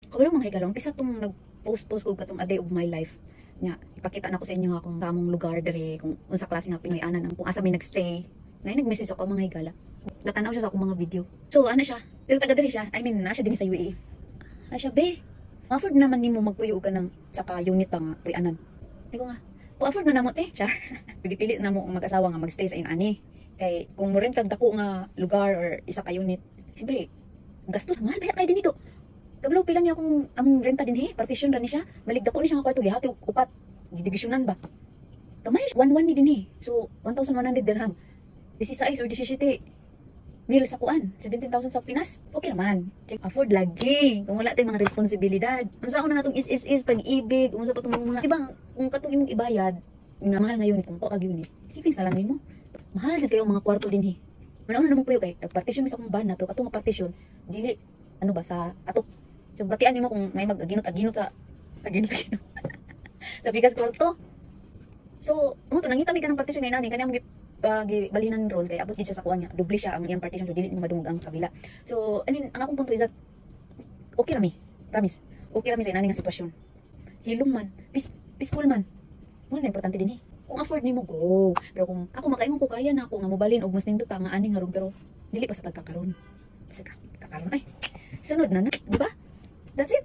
Kabalo mga higalong, isa tong nag-post ko katong a day of my life. Nga, ipakita na ko sa inyo akong tamong lugar dere, kung unsa klase nga Pinoy-anan ang kung asa may nagstay. Na nag-message ako mga higala. Natanaw siya sa akong mga video. So, ano siya? Pero taga dere siya. I mean, na siya din sa UAE. Ano siya, be? Ma-afford naman nimo magpuyo ka ng saka unit pa nga, puy-anan. Hindi ko nga, kung afford na namot eh, siya. Pili-pili na mo mag-asawa nga magstay sa inani. Kay, kung mo rin dako nga lugar or isa ka unit, siyempre, gastos, mahal ba kayo din ito? Kablaw pila niya akong among renta din he, partition ra ni siya. Maligdako ni siya nga kwarto, gihati og upat. Gidivisionan ba? Kamay 1-1 ni din he. So 1,100 dirham. 16 or 17 mil sa kuan, 17,000 sa Pinas. Okay naman. Check afford lagi. Kung wala tayong mga responsibilidad. Unsa una natong is pag-ibig, unsa pa tong mga ibang kung katong imong ibayad, nga mahal nga unit kung ko kag unit. Savings na lang nimo. Mahal jud kayo mga kwarto din he. Una namang puyo kay partition mi sa akong bana, pero katong nga partition dili ano ba sa atok. So batian nimo kung may mag-aginot sa aginot. Sa bigas kwarto. So, mo to nangita mi kanang partition ngay nani kani among gibalinan ron kay abot gid siya sa kuan niya. Doble siya ang iyang partition so dili mo madungog ang kabila. So, I mean, ang akong punto is that okay ra mi. Promise. Okay ra mi sa inani nga sitwasyon. Hilom man, peaceful man. Mo na importante din eh. Kung afford nimo go. Pero kung ako makaingon ko kaya na ako nga mobalin og mas nindot nga ani nga ron pero dili pa sa pagkakaroon. Kasi kakaroon ay sunod na, di ba? That's it.